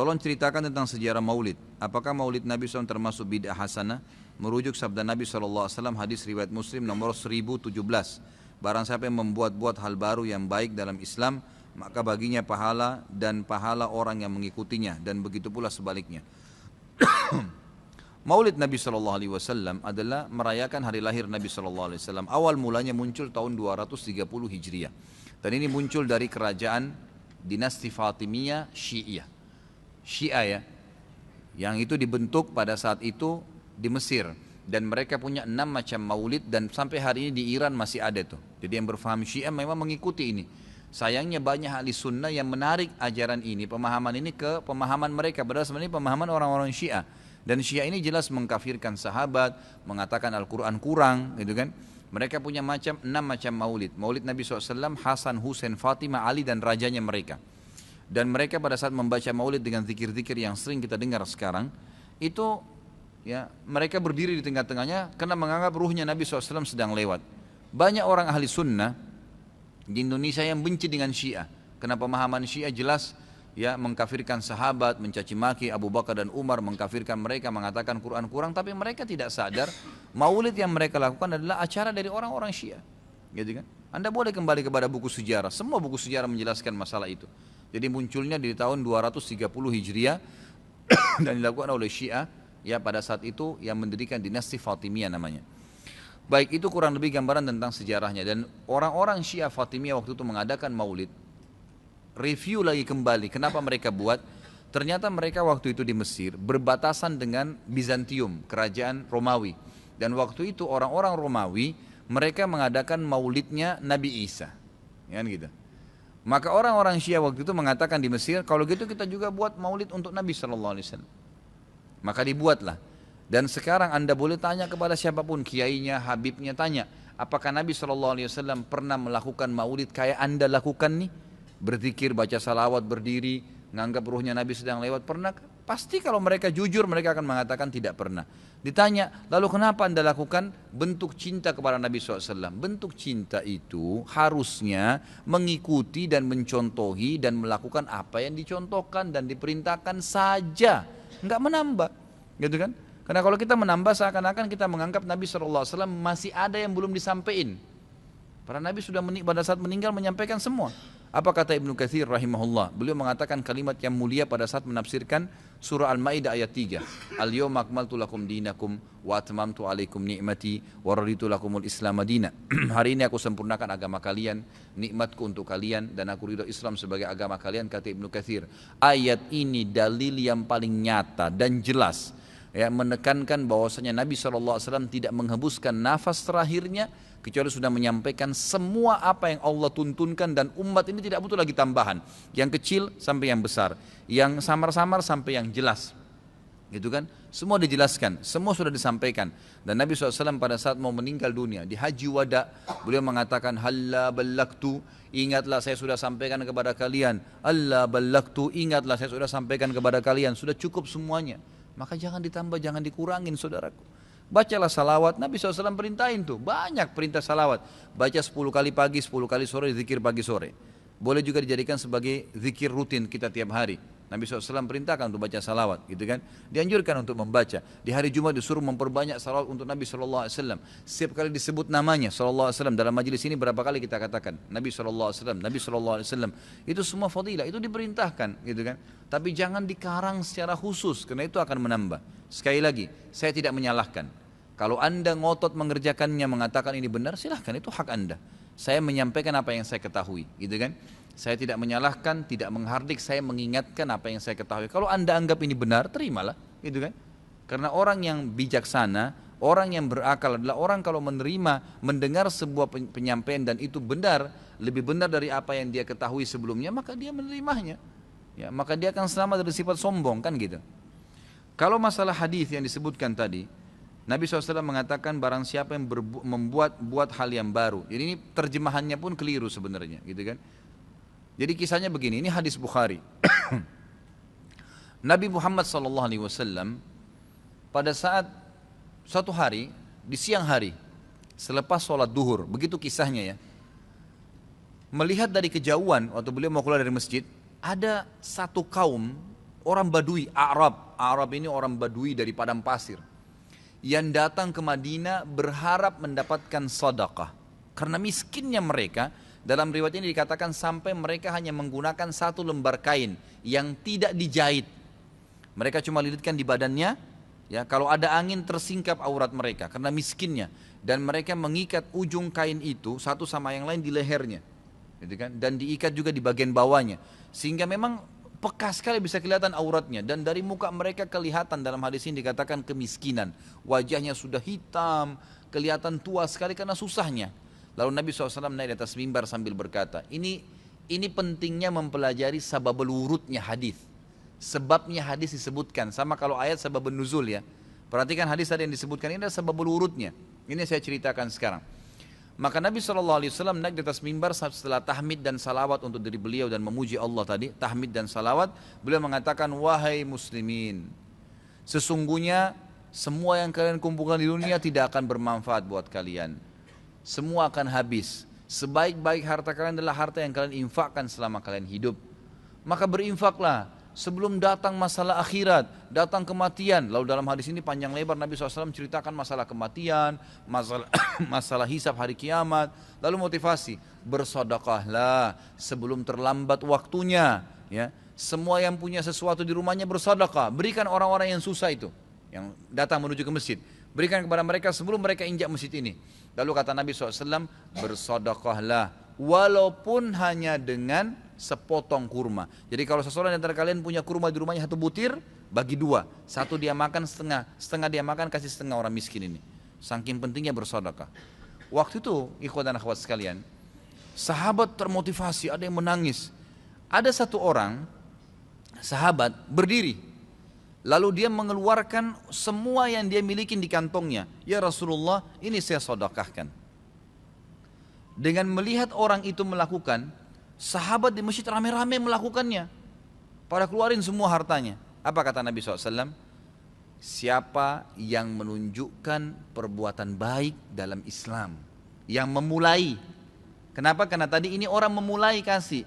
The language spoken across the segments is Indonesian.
Tolong ceritakan tentang sejarah maulid. Apakah maulid Nabi SAW termasuk bid'ah hasanah? Merujuk sabda Nabi SAW, hadis riwayat Muslim nomor 1017. Barang siapa yang membuat-buat hal baru yang baik dalam Islam, maka baginya pahala dan pahala orang yang mengikutinya, dan begitu pula sebaliknya. Maulid Nabi SAW adalah merayakan hari lahir Nabi SAW. Awal mulanya muncul tahun 230 Hijriah. Dan ini muncul dari kerajaan dinasti Fatimiyah Syiah ya, yang itu dibentuk pada saat itu di Mesir, dan mereka punya 6 macam maulid, dan sampai hari ini di Iran masih ada tuh. Jadi yang berfaham Syiah memang mengikuti ini. Sayangnya banyak ahli sunnah yang menarik ajaran ini, pemahaman ini ke pemahaman mereka, padahal sebenarnya pemahaman orang-orang Syiah. Dan Syiah ini jelas mengkafirkan sahabat, mengatakan Al-Quran kurang, gitu kan. Mereka punya 6 macam maulid. Maulid Nabi SAW, Hasan, Husain, Fatimah, Ali, dan rajanya mereka. Dan mereka pada saat membaca maulid dengan zikir-zikir yang sering kita dengar sekarang, itu ya mereka berdiri di tengah-tengahnya karena menganggap ruhnya Nabi SAW sedang lewat. Banyak orang ahli sunnah di Indonesia yang benci dengan Syiah, karena pemahaman Syiah jelas ya mengkafirkan sahabat, mencaci maki Abu Bakar dan Umar, mengkafirkan mereka, mengatakan Quran kurang, tapi mereka tidak sadar maulid yang mereka lakukan adalah acara dari orang-orang Syiah, gitu kan? Anda boleh kembali kepada buku sejarah, semua buku sejarah menjelaskan masalah itu. Jadi munculnya di tahun 230 Hijriah dan dilakukan oleh Syiah ya pada saat itu yang mendirikan dinasti Fatimiyah namanya. Baik, itu kurang lebih gambaran tentang sejarahnya. Dan orang-orang Syiah Fatimiyah waktu itu mengadakan maulid. Review lagi kembali kenapa mereka buat. Ternyata mereka waktu itu di Mesir berbatasan dengan Bizantium, kerajaan Romawi. Dan waktu itu orang-orang Romawi mereka mengadakan maulidnya Nabi Isa, ya gitu. Maka orang-orang Syiah waktu itu mengatakan di Mesir, kalau gitu kita juga buat maulid untuk Nabi SAW. Maka dibuatlah. Dan sekarang Anda boleh tanya kepada siapapun, kiainya, habibnya, tanya, apakah Nabi SAW pernah melakukan maulid kayak Anda lakukan nih? Berzikir, baca salawat, berdiri, menganggap ruhnya Nabi sedang lewat, pernah? Pasti kalau mereka jujur mereka akan mengatakan tidak pernah. Ditanya, lalu kenapa Anda lakukan? Bentuk cinta kepada Nabi SAW. Bentuk cinta itu harusnya mengikuti dan mencontohi dan melakukan apa yang dicontohkan dan diperintahkan saja, enggak menambah, gitu kan? Karena kalau kita menambah seakan-akan kita menganggap Nabi SAW masih ada yang belum disampaikan. Para Nabi sudah pada saat meninggal menyampaikan semua. Apa kata Ibnu Katsir rahimahullah? Beliau mengatakan kalimat yang mulia pada saat menafsirkan surah Al-Maidah ayat 3. Al-yawma akmaltu lakum dinakum wa atmamtu alaikum ni'mati wa raditu lakumul Islam madina. Hari ini aku sempurnakan agama kalian, nikmatku untuk kalian, dan aku ridho Islam sebagai agama kalian, kata Ibnu Katsir. Ayat ini dalil yang paling nyata dan jelas ya, menekankan bahwasanya Nabi SAW tidak menghembuskan nafas terakhirnya kecuali sudah menyampaikan semua apa yang Allah tuntunkan, dan umat ini tidak butuh lagi tambahan, yang kecil sampai yang besar, yang samar-samar sampai yang jelas, gitu kan? Semua dijelaskan, semua sudah disampaikan. Dan Nabi SAW pada saat mau meninggal dunia di Haji Wada, beliau mengatakan halla ballagtu, ingatlah saya sudah sampaikan kepada kalian. Alla ballagtu, ingatlah saya sudah sampaikan kepada kalian. Sudah cukup semuanya, maka jangan ditambah, jangan dikurangin saudaraku. Bacalah salawat, Nabi SAW perintahin tuh, banyak perintah salawat. Baca 10 kali pagi, 10 kali sore, zikir pagi sore. Boleh juga dijadikan sebagai zikir rutin kita tiap hari. Nabi SAW perintahkan untuk baca salawat, gitu kan. Dianjurkan untuk membaca. Di hari Jumat disuruh memperbanyak salawat untuk Nabi SAW. Setiap kali disebut namanya SAW. Dalam majelis ini berapa kali kita katakan Nabi SAW, Nabi SAW. Itu semua fadilah, itu diperintahkan, gitu kan. Tapi jangan dikarang secara khusus, karena itu akan menambah. Sekali lagi, saya tidak menyalahkan. Kalau Anda ngotot mengerjakannya, mengatakan ini benar, silahkan, itu hak Anda. Saya menyampaikan apa yang saya ketahui, gitu kan. Saya tidak menyalahkan, tidak menghardik, saya mengingatkan apa yang saya ketahui. Kalau Anda anggap ini benar, terimalah, gitu kan. Karena orang yang bijaksana, orang yang berakal adalah orang kalau menerima, mendengar sebuah penyampaian dan itu benar, lebih benar dari apa yang dia ketahui sebelumnya, maka dia menerimanya. Ya, maka dia akan selamat dari sifat sombong, kan gitu. Kalau masalah hadis yang disebutkan tadi, Nabi SAW mengatakan barang siapa yang membuat hal yang baru. Jadi ini terjemahannya pun keliru sebenarnya, gitu kan. Jadi kisahnya begini, ini hadis Bukhari. Nabi Muhammad SAW pada saat suatu hari di siang hari selepas sholat duhur, begitu kisahnya ya, melihat dari kejauhan waktu beliau mau keluar dari masjid, ada satu kaum orang Badui, Arab. Arab ini orang Badui dari padang pasir. Yang datang ke Madinah berharap mendapatkan sedekah. Karena miskinnya mereka, dalam riwayat ini dikatakan sampai mereka hanya menggunakan satu lembar kain yang tidak dijahit. Mereka cuma lilitkan di badannya, ya, kalau ada angin tersingkap aurat mereka karena miskinnya, dan mereka mengikat ujung kain itu satu sama yang lain di lehernya, gitu kan? Dan diikat juga di bagian bawahnya, sehingga memang peka sekali bisa kelihatan auratnya, dan dari muka mereka kelihatan dalam hadis ini dikatakan kemiskinan, wajahnya sudah hitam, kelihatan tua sekali karena susahnya. Lalu Nabi SAW naik di atas mimbar sambil berkata, ini pentingnya mempelajari sababul wurudnya hadis. Sebabnya hadis disebutkan, sama kalau ayat sababun nuzul ya. Perhatikan hadis tadi yang disebutkan, ini adalah sababul wurudnya. Ini saya ceritakan sekarang. Maka Nabi SAW naik di atas mimbar setelah tahmid dan salawat untuk diri beliau dan memuji Allah tadi, tahmid dan salawat, beliau mengatakan, wahai muslimin, sesungguhnya semua yang kalian kumpulkan di dunia tidak akan bermanfaat buat kalian. Semua akan habis. Sebaik-baik harta kalian adalah harta yang kalian infakkan selama kalian hidup. Maka berinfaklah sebelum datang masalah akhirat, datang kematian. Lalu dalam hadis ini panjang lebar Nabi SAW ceritakan masalah kematian, masalah hisab hari kiamat. Lalu motivasi, bersedekahlah sebelum terlambat waktunya. Ya, semua yang punya sesuatu di rumahnya bersedekah. Berikan orang-orang yang susah itu, yang datang menuju ke masjid. Berikan kepada mereka sebelum mereka injak masjid ini. Lalu kata Nabi SAW, bersedekahlah walaupun hanya dengan sepotong kurma. Jadi kalau seseorang di antara kalian punya kurma di rumahnya 1 butir, bagi 2. 1 dia makan setengah, setengah dia makan, kasih setengah orang miskin ini. Saking pentingnya bersedekah. Waktu itu, ikhwan dan akhwat sekalian, sahabat termotivasi, ada yang menangis. Ada satu orang, sahabat berdiri. Lalu dia mengeluarkan semua yang dia miliki di kantongnya. Ya Rasulullah, ini saya sedekahkan. Dengan melihat orang itu melakukan, sahabat di masjid rame-rame melakukannya. Pada keluarin semua hartanya. Apa kata Nabi SAW? Siapa yang menunjukkan perbuatan baik dalam Islam, yang memulai. Kenapa? Karena tadi ini orang memulai kasih,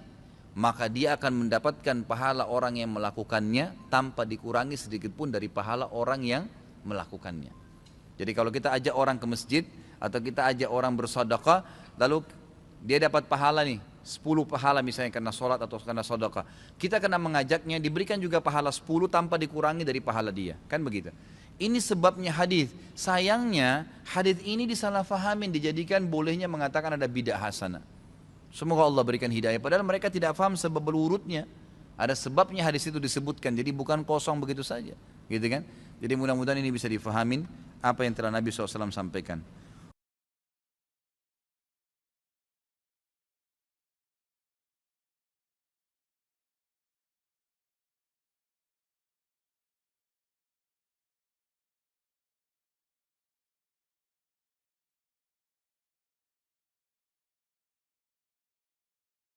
maka dia akan mendapatkan pahala orang yang melakukannya tanpa dikurangi sedikit pun dari pahala orang yang melakukannya. Jadi kalau kita ajak orang ke masjid atau kita ajak orang bersedekah, lalu dia dapat pahala nih 10 pahala misalnya karena sholat atau karena sedekah, kita kena mengajaknya, diberikan juga pahala 10 tanpa dikurangi dari pahala dia, kan begitu. Ini sebabnya hadis. Sayangnya hadis ini disalahfahamin, dijadikan bolehnya mengatakan ada bidah hasanah. Semoga Allah berikan hidayah. Padahal mereka tidak faham sebab urutnya. Ada sebabnya hadis itu disebutkan. Jadi bukan kosong begitu saja, gitu kan? Jadi mudah-mudahan ini bisa difahamin apa yang telah Nabi SAW sampaikan.